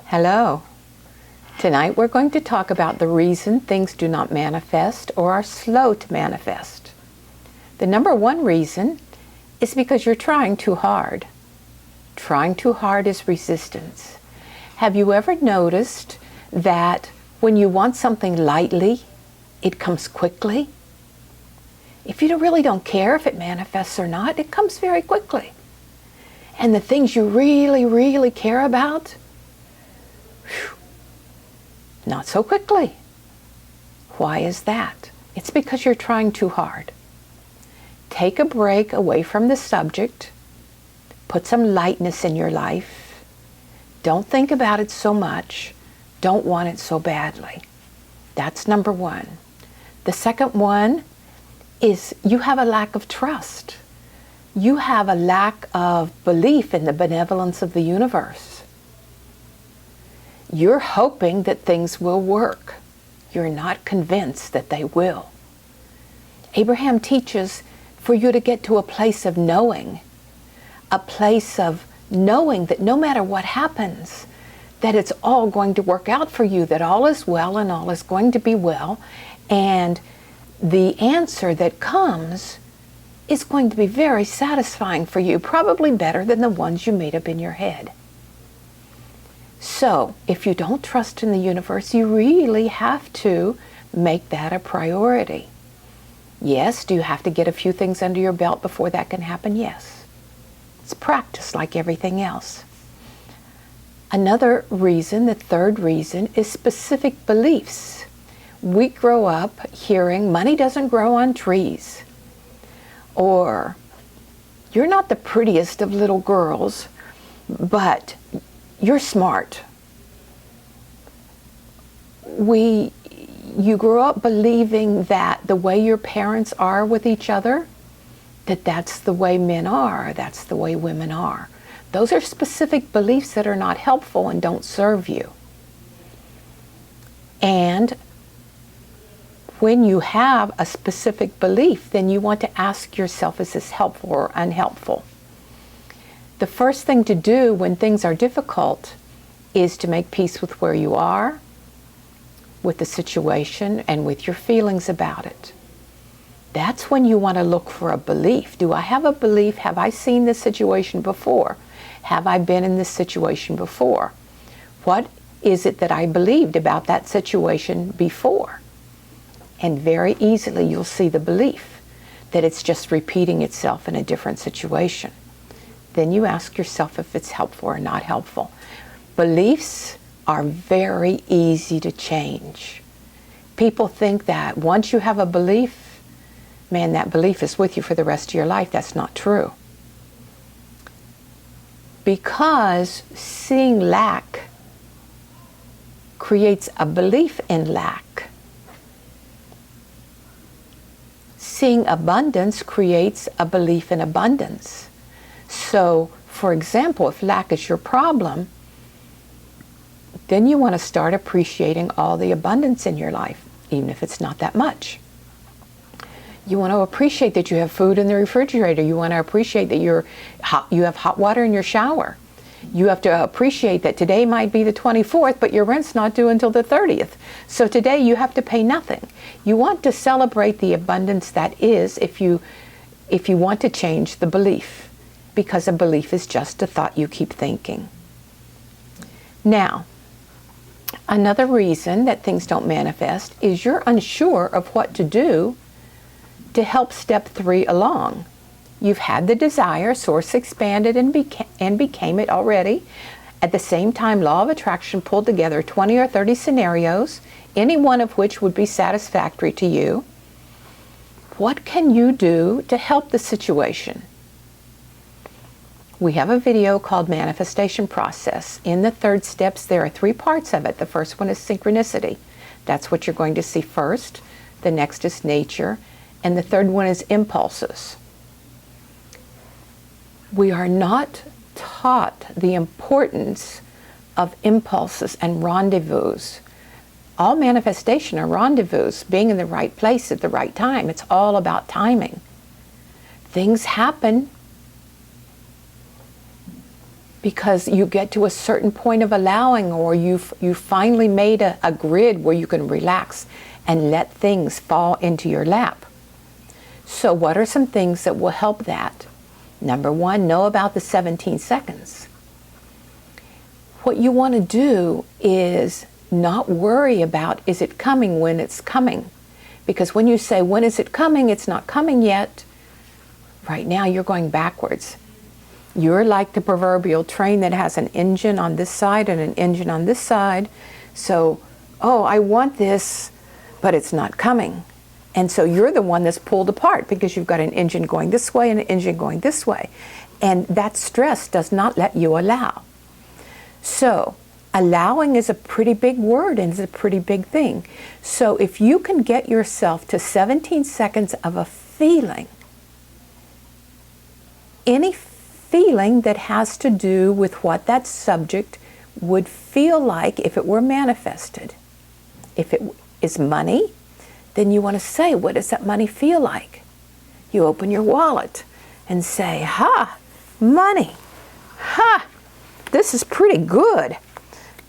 Hello. Tonight we're going to talk about the reason things do not manifest or are slow to manifest. The number one reason is because you're trying too hard. Trying too hard is resistance. Have you ever noticed that when you want something lightly, it comes quickly? If you really don't care if it manifests or not, it comes very quickly. And the things you really, really care about, not so quickly. Why is that? It's because you're trying too hard. Take a break away from the subject. Put some lightness in your life. Don't think about it so much. Don't want it so badly. That's number one. The second one is you have a lack of trust. You have a lack of belief in the benevolence of the universe. You're hoping that things will work. You're not convinced that they will. Abraham teaches for you to get to a place of knowing that no matter what happens, that it's all going to work out for you, that all is well and all is going to be well, and the answer that comes is going to be very satisfying for you, probably better than the ones you made up in your head. So, if you don't trust in the universe, you really have to make that a priority. Yes, do you have to get a few things under your belt before that can happen? Yes. It's practice like everything else. Another reason, the third reason, is specific beliefs. We grow up hearing money doesn't grow on trees, or you're not the prettiest of little girls, but you're smart. You grow up believing that the way your parents are with each other, that's the way men are, that's the way women are. Those are specific beliefs that are not helpful and don't serve you. And when you have a specific belief, then you want to ask yourself, is this helpful or unhelpful? The first thing to do when things are difficult is to make peace with where you are, with the situation, and with your feelings about it. That's when you want to look for a belief. Do I have a belief? Have I seen this situation before? Have I been in this situation before? What is it that I believed about that situation before? And very easily you'll see the belief that it's just repeating itself in a different situation. Then you ask yourself if it's helpful or not helpful. Beliefs are very easy to change. People think that once you have a belief, man, that belief is with you for the rest of your life. That's not true. Because seeing lack creates a belief in lack. Seeing abundance creates a belief in abundance. So, for example, if lack is your problem, then you want to start appreciating all the abundance in your life, even if it's not that much. You want to appreciate that you have food in the refrigerator. You want to appreciate that you have hot water in your shower. You have to appreciate that today might be the 24th, but your rent's not due until the 30th. So today you have to pay nothing. You want to celebrate the abundance that is if you want to change the belief. Because a belief is just a thought you keep thinking. Now, another reason that things don't manifest is you're unsure of what to do to help step 3 along. You've had the desire, source expanded and became it already. At the same time, law of attraction pulled together 20 or 30 scenarios, any one of which would be satisfactory to you. What can you do to help the situation? We have a video called Manifestation Process. In the 3rd steps, there are 3 parts of it. The first one is synchronicity. That's what you're going to see first. The next is nature. And the 3rd one is impulses. We are not taught the importance of impulses and rendezvous. All manifestation are rendezvous, being in the right place at the right time. It's all about timing. Things happen because you get to a certain point of allowing, or you finally made a grid where you can relax and let things fall into your lap. So what are some things that will help that? Number one, know about the 17 seconds. What you want to do is not worry about, is it coming, when it's coming? Because when you say, when is it coming, it's not coming yet. Right now you're going backwards. You're like the proverbial train that has an engine on this side and an engine on this side. So, oh, I want this, but it's not coming. And so you're the one that's pulled apart because you've got an engine going this way and an engine going this way. And that stress does not let you allow. So allowing is a pretty big word and is a pretty big thing. So if you can get yourself to 17 seconds of a feeling, any feeling that has to do with what that subject would feel like if it were manifested. If it is money, then you want to say, what does that money feel like? You open your wallet and say, ha, money, ha, this is pretty good.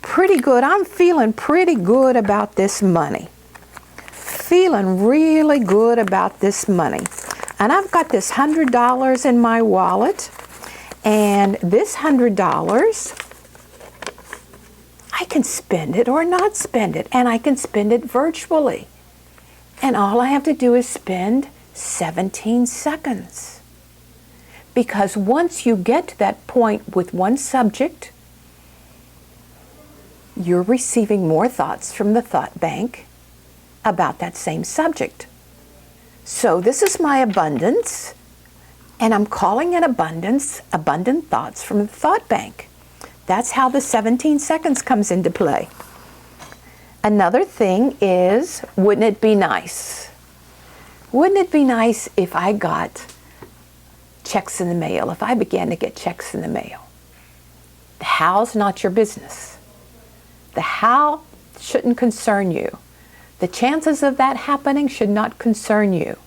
Pretty good. I'm feeling pretty good about this money. Feeling really good about this money. And I've got this $100 in my wallet, and this $100, I can spend it or not spend it, and I can spend it virtually. And all I have to do is spend 17 seconds. Because once you get to that point with one subject, you're receiving more thoughts from the thought bank about that same subject. So this is my abundance, and I'm calling it abundance, abundant thoughts from the thought bank. That's how the 17 seconds comes into play. Another thing is, wouldn't it be nice? Wouldn't it be nice if I got checks in the mail, if I began to get checks in the mail? The how's not your business. The how shouldn't concern you. The chances of that happening should not concern you.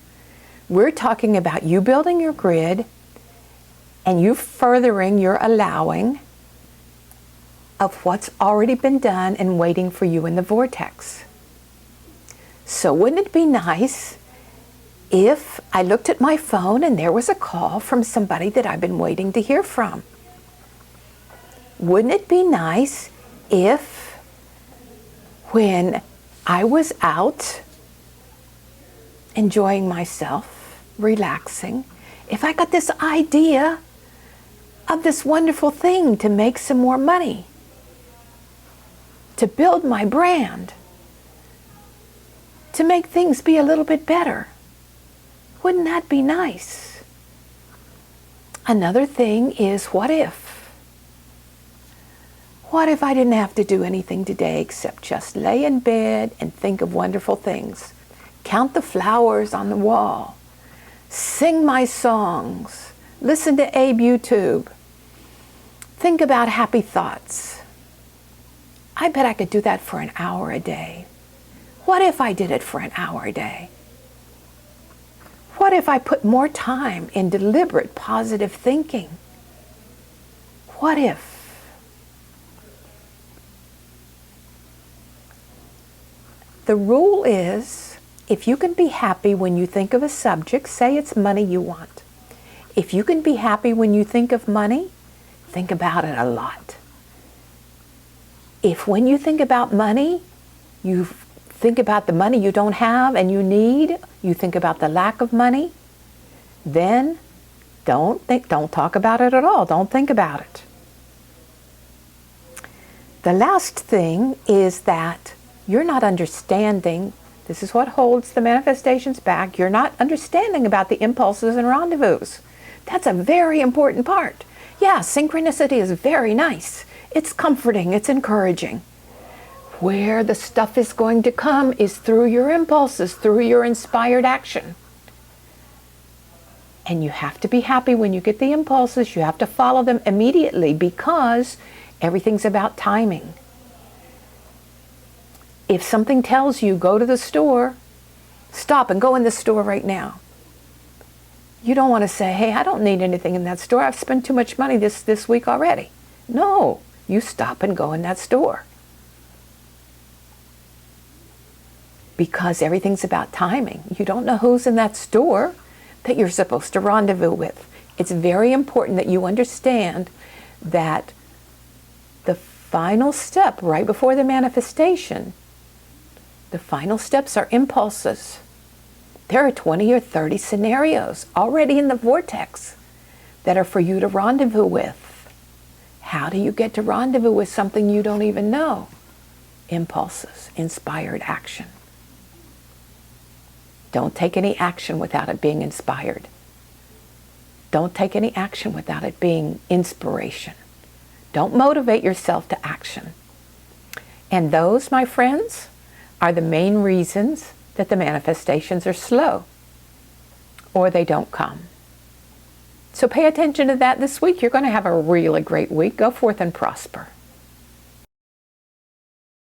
We're talking about you building your grid and you furthering your allowing of what's already been done and waiting for you in the vortex. So wouldn't it be nice if I looked at my phone and there was a call from somebody that I've been waiting to hear from? Wouldn't it be nice if when I was out enjoying myself, relaxing, if I got this idea of this wonderful thing to make some more money, to build my brand, to make things be a little bit better? Wouldn't that be nice? Another thing is, what if? What if I didn't have to do anything today except just lay in bed and think of wonderful things? Count the flowers on the wall. Sing my songs. Listen to Abe YouTube. Think about happy thoughts. I bet I could do that for an hour a day. What if I did it for an hour a day? What if I put more time in deliberate positive thinking? What if? The rule is, if you can be happy when you think of a subject, say it's money you want. If you can be happy when you think of money, think about it a lot. If when you think about money, you think about the money you don't have and you need, you think about the lack of money, then don't talk about it at all. Don't think about it. The last thing is that you're not understanding. This is what holds the manifestations back. You're not understanding about the impulses and rendezvous. That's a very important part. Yeah, synchronicity is very nice. It's comforting, it's encouraging. Where the stuff is going to come is through your impulses, through your inspired action. And you have to be happy when you get the impulses. You have to follow them immediately because everything's about timing. If something tells you, go to the store, stop and go in the store right now. You don't want to say, hey, I don't need anything in that store. I've spent too much money this week already. No, you stop and go in that store. Because everything's about timing. You don't know who's in that store that you're supposed to rendezvous with. It's very important that you understand that the final step right before the manifestation, the final steps are impulses. There are 20 or 30 scenarios already in the vortex that are for you to rendezvous with. How do you get to rendezvous with something you don't even know? Impulses, inspired action. Don't take any action without it being inspired. Don't take any action without it being inspiration. Don't motivate yourself to action. And those, my friends, are the main reasons that the manifestations are slow or they don't come. So pay attention to that this week. You're going to have a really great week. Go forth and prosper.